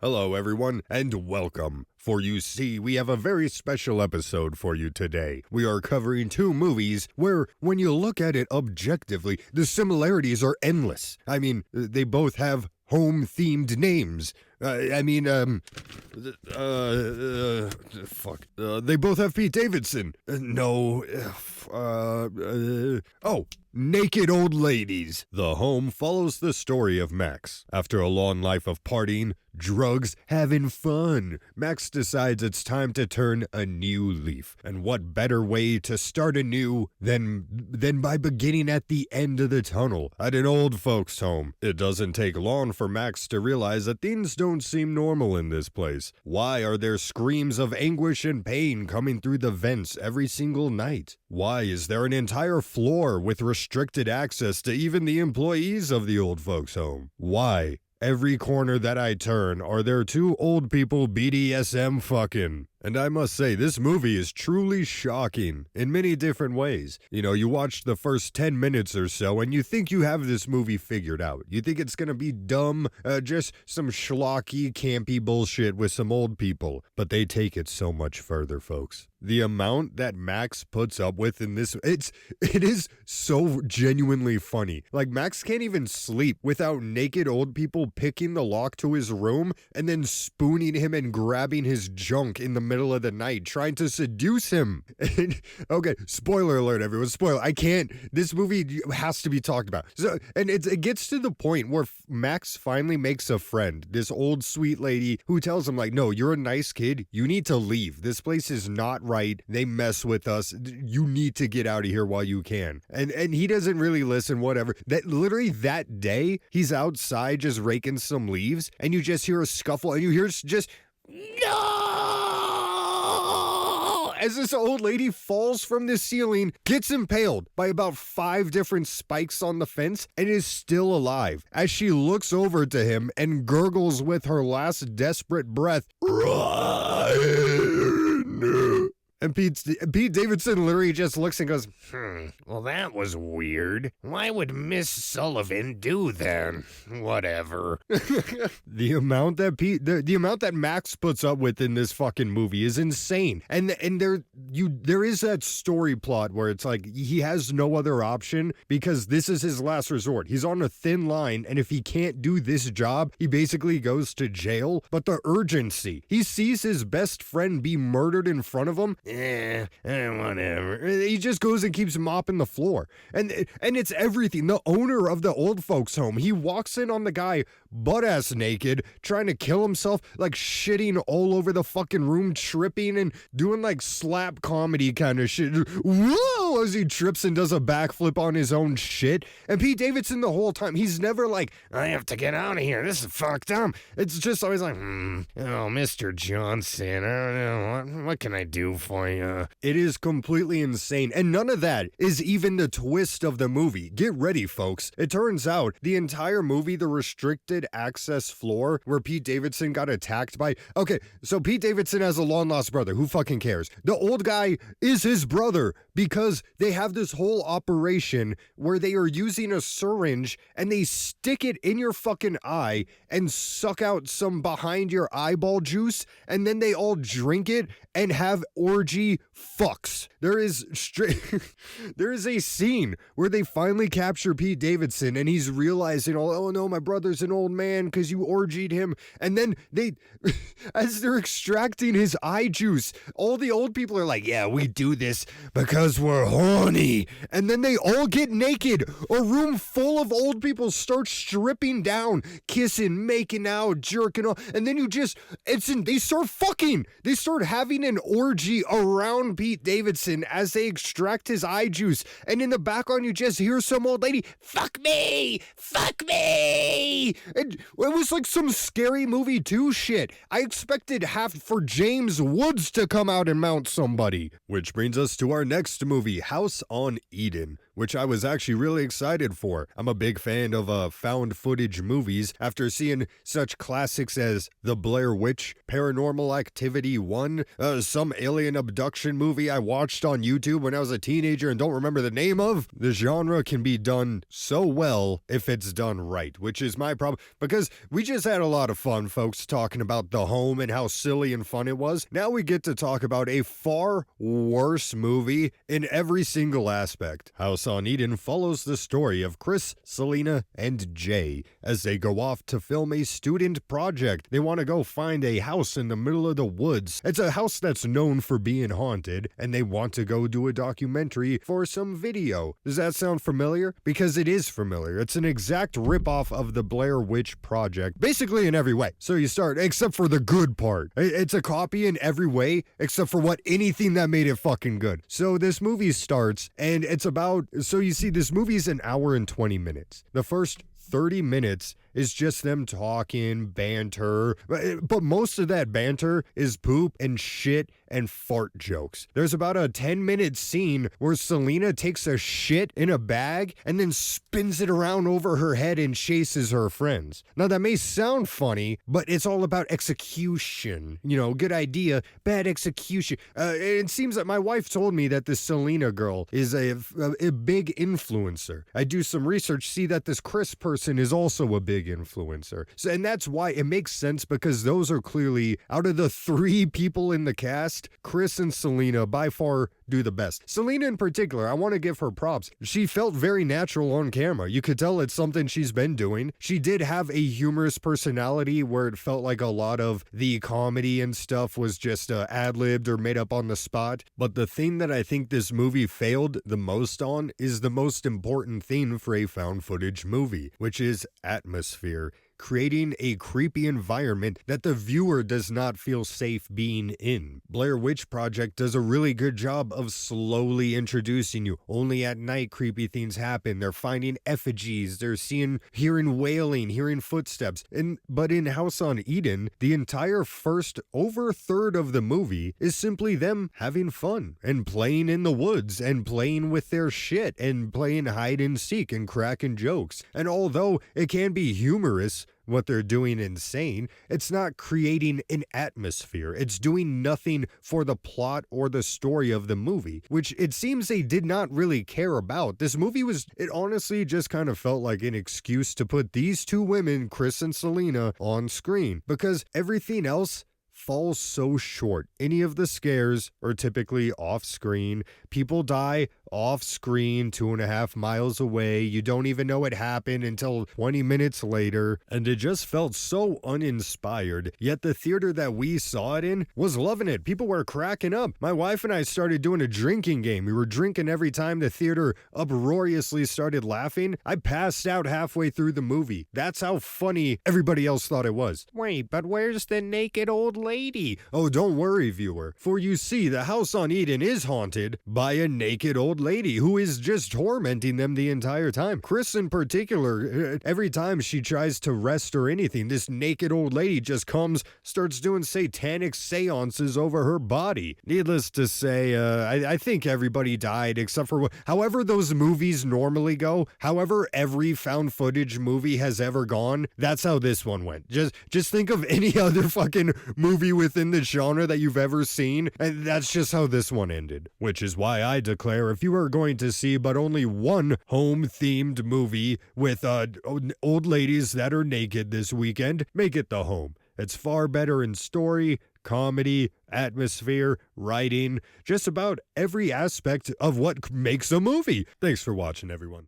Hello, everyone, and welcome. For you see, we have a very special episode for you today. We are covering two movies where, when you look at it objectively, the similarities are endless. I mean, they both have home-themed names. They both have Pete Davidson. Naked Old Ladies. The Home follows the story of Max. After a long life of partying, drugs, having fun, Max decides it's time to turn a new leaf. And what better way to start anew than by beginning at the end of the tunnel, at an old folks' home. It doesn't take long for Max to realize that things don't seem normal in this place. Why are there screams of anguish and pain coming through the vents every single night? Why is there an entire floor with restricted access to even the employees of the old folks' home? Why? Every corner that I turn, are there two old people BDSM fucking? And I must say, this movie is truly shocking in many different ways. You know, you watch the first 10 minutes or so, and you think you have this movie figured out. You think it's gonna be dumb, just some schlocky, campy bullshit with some old people. But they take it so much further, folks. The amount that Max puts up with in this, it is so genuinely funny. Like, Max can't even sleep without naked old people picking the lock to his room and then spooning him and grabbing his junk in the middle of the night, trying to seduce him. Okay, spoiler alert, everyone. Spoiler. I can't. This movie has to be talked about. So, and it gets to the point where Max finally makes a friend, this old sweet lady who tells him, like, no, you're a nice kid. You need to leave. This place is not right. They mess with us. You need to get out of here while you can. And he doesn't really listen, whatever. That literally that day, he's outside just raking some leaves, and you just hear a scuffle, and you hear just, no! As this old lady falls from the ceiling, gets impaled by about 5 different spikes on the fence, and is still alive as she looks over to him and gurgles with her last desperate breath, "Ryan." And Pete Davidson literally just looks and goes, well, that was weird. Why would Miss Sullivan do that? Whatever. The amount that Max puts up with in this fucking movie is insane. And there is that story plot where it's like he has no other option because this is his last resort. He's on a thin line, and if he can't do this job, he basically goes to jail. But the urgency, he sees his best friend be murdered in front of him. Whatever. He just goes and keeps mopping the floor. And it's everything. The owner of the old folks' home, he walks in on the guy butt-ass naked, trying to kill himself, like shitting all over the fucking room, tripping and doing like slap comedy kind of shit. Whoa! As he trips and does a backflip on his own shit. And Pete Davidson the whole time, he's never like, I have to get out of here. This is fucked up. It's just always like, Mr. Johnson, I don't know. What can I do for you? It is completely insane. And none of that is even the twist of the movie. Get ready, folks. It turns out the entire movie, the restricted access floor where Pete Davidson got attacked by... Okay, so Pete Davidson has a long-lost brother. Who fucking cares? The old guy is his brother because they have this whole operation where they are using a syringe and they stick it in your fucking eye and suck out some behind your eyeball juice, and then they all drink it and have orgy fucks. There is a scene where they finally capture Pete Davidson and he's realizing, oh no, my brother's an old man because you orgied him. And then they, as they're extracting his eye juice, all the old people are like, yeah, we do this because we're horny. And then they all get naked. A room full of old people start stripping down, kissing, making out, jerking off. And then they start fucking. They start having an orgy around Pete Davidson as they extract his eye juice. And in the background, you just hear some old lady, fuck me, fuck me. And it was like some Scary Movie 2 shit. I expected for James Woods to come out and mount somebody. Which brings us to our next movie, House on Eden, which I was actually really excited for. I'm a big fan of found footage movies after seeing such classics as The Blair Witch, Paranormal Activity 1, some alien abduction movie I watched on YouTube when I was a teenager and don't remember the name of. The genre can be done so well if it's done right, which is my problem, because we just had a lot of fun, folks, talking about The Home and how silly and fun it was. Now we get to talk about a far worse movie in every single aspect. House on Eden follows the story of Chris, Selena, and Jay as they go off to film a student project. They want to go find a house in the middle of the woods. It's a house that's known for being haunted, and they want to go do a documentary for some video. Does that sound familiar? Because it is familiar. It's an exact ripoff of the Blair Witch Project, basically in every way. So you start, except for the good part. It's a copy in every way, except for anything that made it fucking good. So this movie starts, and it's about, so you see, this movie's an hour and 20 minutes. The first 30 minutes is just them talking, banter, but most of that banter is poop and shit and fart jokes. There's about a 10-minute scene where Selena takes a shit in a bag and then spins it around over her head and chases her friends. Now that may sound funny, but it's all about execution. You know, good idea, bad execution. It seems that my wife told me that this Selena girl is a big influencer. I do some research, see that this Chris person is also a big influencer. So, and that's why it makes sense, because those are clearly, out of the 3 people in the cast, Chris and Selena by far do the best. Selena in particular, I want to give her props. She felt very natural on camera. You could tell it's something she's been doing. She did have a humorous personality where it felt like a lot of the comedy and stuff was just ad-libbed or made up on the spot. But the thing that I think this movie failed the most on is the most important thing for a found footage movie, which is atmosphere. Creating a creepy environment that the viewer does not feel safe being in. Blair Witch Project does a really good job of slowly introducing you. Only at night creepy things happen. They're finding effigies, they're hearing wailing, hearing footsteps. But in House on Eden, the entire first over third of the movie is simply them having fun and playing in the woods and playing with their shit and playing hide and seek and cracking jokes. And although it can be humorous, what they're doing insane, it's not creating an atmosphere. It's doing nothing for the plot or the story of the movie, which it seems they did not really care about. This movie it honestly just kind of felt like an excuse to put these 2 women, Chris and Selena, on screen, because everything else falls so short. Any of the scares are typically off screen. People die off screen 2.5 miles away. You don't even know it happened until 20 minutes later. And it just felt so uninspired. Yet the theater that we saw it in was loving it. People were cracking up. My wife and I started doing a drinking game. We were drinking every time the theater uproariously started laughing. I passed out halfway through the movie. That's how funny everybody else thought it was. Wait, but where's the naked old lady? Oh, don't worry, viewer. For you see, the House on Eden is haunted by a naked old lady who is just tormenting them the entire time. Chris in particular, every time she tries to rest or anything, this naked old lady just starts doing satanic seances over her body. Needless to say, I think everybody died except for however those movies normally go, however every found footage movie has ever gone, that's how this one went. Just think of any other fucking movie within the genre that you've ever seen, and that's just how this one ended. Which is why I declare, if you are going to see but only one home-themed movie with old ladies that are naked this weekend, make it The Home. It's far better in story, comedy, atmosphere, writing, just about every aspect of what makes a movie. Thanks for watching, everyone.